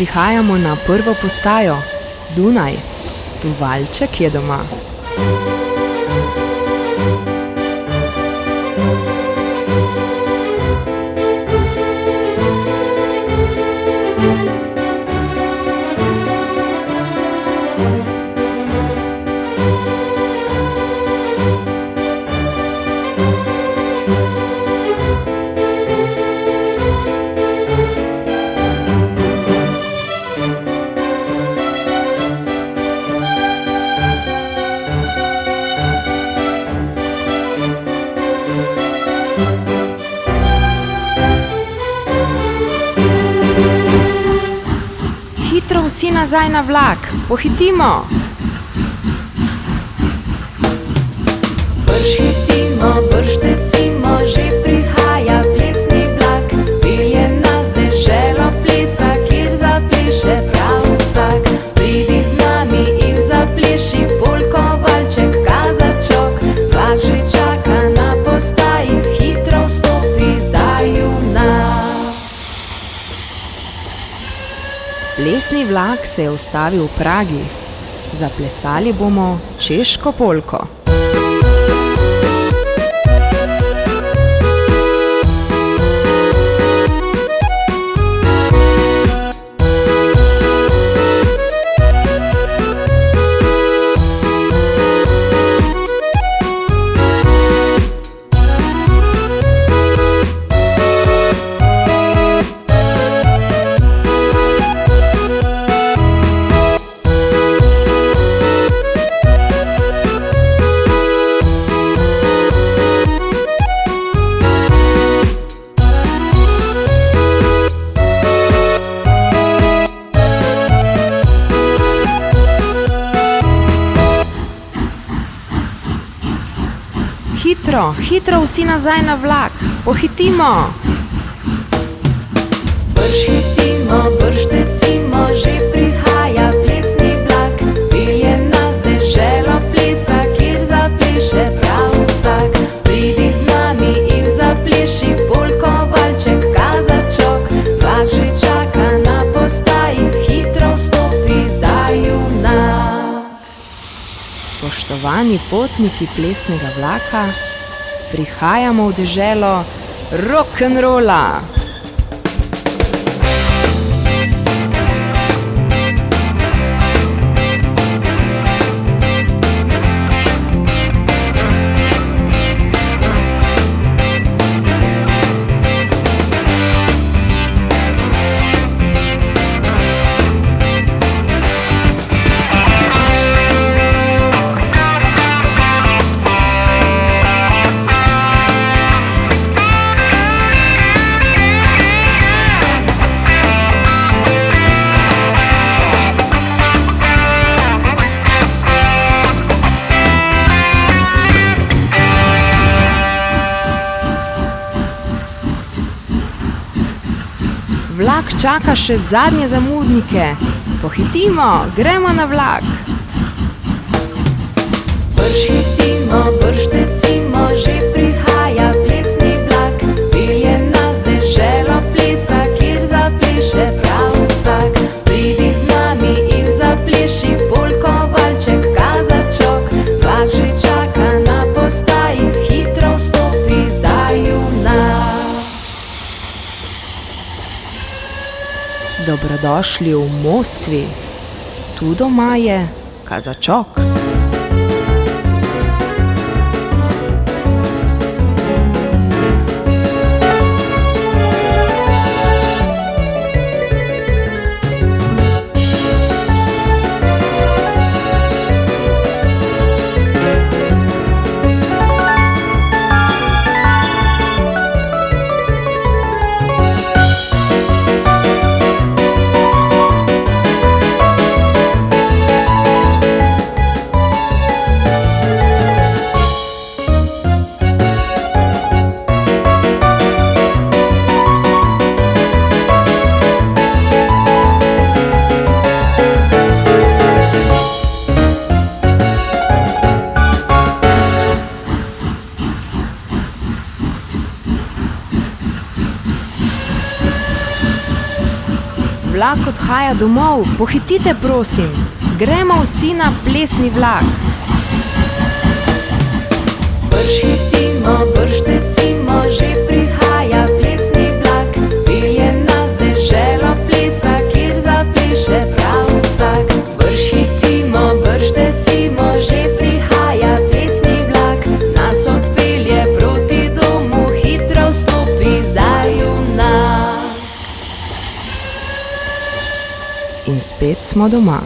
prihajamo na prvo postajo, Dunaj. Tu valček je doma. Hitro vsi nazaj na vlak, pohitimo! Brž hitimo, brž tecimo, že prihaja plesni vlak. Pelje nas deželo plesa, kjer zapleše prav vsak. Pridi z nami in zapleši polko, valček, kazačok. Vlak že čaka na postaji, hitro vstopi zdaj v nas. Plesni vlak se je ustavil v Pragi. Zaplesali bomo češko polko. Hitro, hitro vsi nazaj na vlak, pohitimo! Brž hitimo, brž tecimo, že prihaja plesni vlak. Pelje nas deželo plesa, kjer zapleše prav vsak. Pridi z nami in zapleši polko, valček, kazačok. Vlak že čaka na postaji, hitro vstopi zdaj v nas. Spoštovani potniki plesnega vlaka, prihajamo v deželo rock'n'rolla. Vlak čaka še zadnje zamudnike. Pohitimo, gremo na vlak. Brž hitimo, brž tecimo, že prihaja plesni vlak. Pelje nas deželo plesa, kjer zapleše prav vsak. Pridi z nami in zapleši polko, valček, kazačok. Vlak že čaka na postaji, hitro vstopi zdaj v nas. Dobrodošli v Moskvi. Tu doma je kazačok. Vlak odhaja domov, pohitite, prosim. Gremo vsi na plesni vlak. Brž hitimo, brž tecimo, že prihaja plesni vlak. Pelje nas deželo plesa, kjer zapleše prav vsak. Brž hitimo, brž tecimo, že prihaja plesni vlak. Nas odpelje proti domu, hitro vstopi zdaj junak. In spet smo doma.